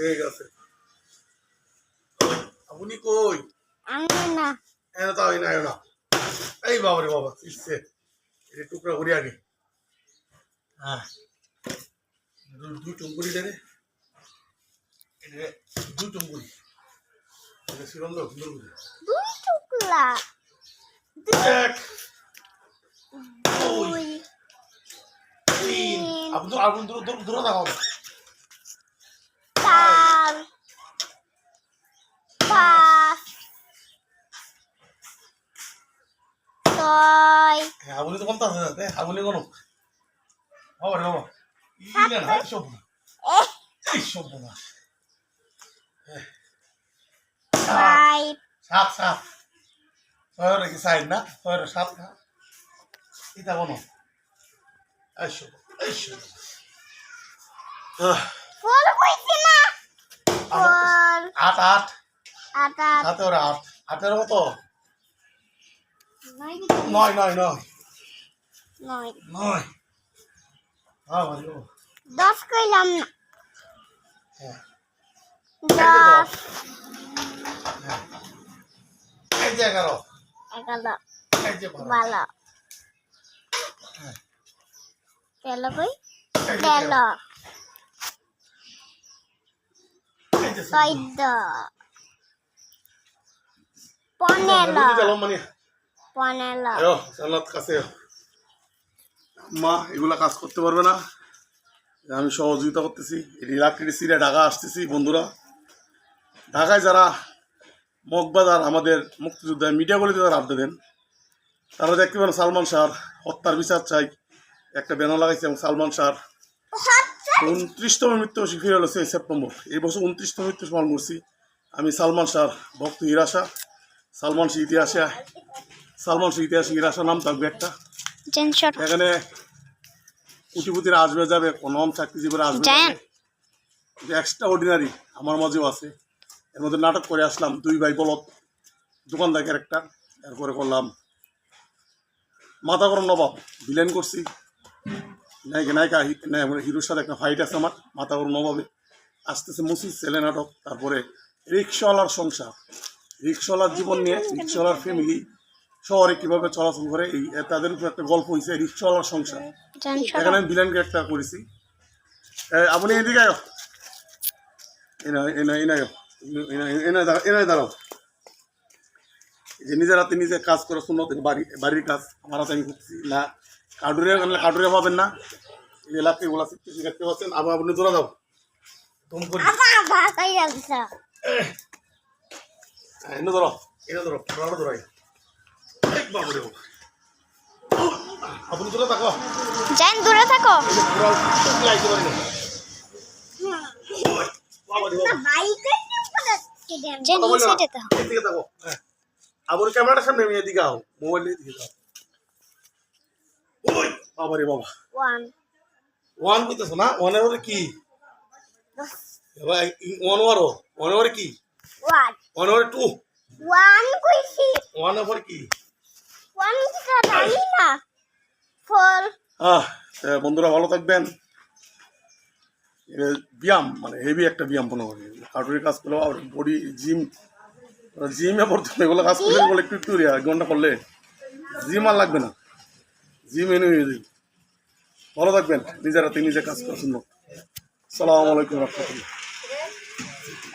হয়ে গেছে। আপনি কই? আমি না। এনে তো আমি নাই না। এই বাবা রে বাবা, ইসছে। এই টুকরা করি আগে। হ্যাঁ। দুই টুকরি দেনে। দুই টুকরি। এটা সিরন্দ সুন্দর করে। দুই টুকরা। এক, দুই, তিন। আপনি তো আগুন দূরে দেখাও। চার, পাঁচ, ছয়। হ্যাঁ, আগুনে তো কমতে আছে না। আগুনে কোনো। বাবা রে বাবা। ইলে না, সব না। এই সব না। ফাইভ। সাত সাত। ছয় নাকি সাইড না? ছয় সাত না? এটা কোনো। এইসব এইসব। ফোর কইছি না। ফোর। আট আট। আট আট। সাথে ওরা আট। আটের মতো? নয়। নয় নয় নয়। নয়। নয়। হ্যাঁ ভালো। 10 কইলাম না। হ্যাঁ। 10। হ্যাঁ। এই যে 11। 11। এই যে 12। 12। হ্যাঁ। 13 কই? এই যে 13। এই যে 14। চলো 15। মানে 15। আয়ো জান্নাত কাছে মা এগুলা কাজ করতে পারবে না, আমি সহযোগিতা করতেছি। ইলাকট্রিক সিরে ঢাকা আসতেছি বন্ধুরা। ঢাকায় যারা মগবাজার আমাদের মুক্তিযোদ্ধা মিডিয়াগুলিতে যারা আপডেট দেন তারা দেখতে পারেন সালমান শাহর হত্যার বিচার চাই একটা ব্যানার লাগাইছে, এবং সালমান শাহর 29তম মৃত্যুবার্ষিকী ফিরে হলো 6 সেপ্টেম্বর। এই বছর 29তম মৃত্যু পালন করছি। আমি সালমান শাহর ভক্ত হিরাশা। সালমান শাহ ইতিহাসে হিরাশা নাম থাকবে একটা। এখানে কোটিপতিরা আসবে যাবে, নন চাকরিজীবীরা আসবে যাবে, এক্সট্রা অর্ডিনারি আমার মাঝেও আছে। এর মধ্যে নাটক করে আসলাম 2 ভাই বলদ, দোকানদার ক্যারেক্টার। এরপরে করলাম মাথা গরম নবাব, ভিলেন করছি। নায়িকা হিরোর সাথে একটা ফাইট আছে আমার মাথা গরম নবাবে। আসতেছে মুসিদ ছেলে নাটক। তারপরে রিক্সাওয়ালার সংসার, রিক্সাওয়ালার জীবন নিয়ে, রিক্সাওয়ালার ফ্যামিলি শহরে কীভাবে চলাচল করে, এই তাদের উপর একটা গল্প হয়েছে রিক্সাওয়ালার সংসার। এখানে আমি ভিলেন ক্যারেক্টার করেছি। আপনি এদিকে আয়, এনে দাঁড়াও। যে নিজের হাতে নিজে কাজ করে শুনো, বাড়ির কাজ আমার হাতে আমি করছি না। কাটুরিয়া পাবেন না, এই এলাকায় ওলা শিখতেছি দেখতে পাচ্ছেন। আবার আপনি দৌড়া দাও এনে ধরো, ধরাই বাবুরে আপনি দূরে থাকো, দূরে থাকো। আবার ক্যামেরাটার সামনে আমি এদিকে আও, মোবাইল এদিকে দাও। বাবা রে বাবা, 1 কইতেছো না? 1 এর কি? ভাই 1 ওয়ারে কি? 1 ওয়ারে 2। 1 কইছি। 1 এর কি? 1 কি জানি না। 4। বন্ধুরা ভালো থাকবেন। ব্যায়াম মানে হেভি একটা ব্যায়াম মনে হবে। কাটুরির কাজ করলেও আর বডি জিমে পড়তে হবে। এগুলো কাজ করলে বলে একটু এক ঘন্টা করলে জিম আর লাগবে না, জিম এনে হয়ে যাবে। ভালো থাকবেন, নিজের হাতে নিজে কাজ করার জন্য। আসসালামু আলাইকুম রহমতুল্লাহ।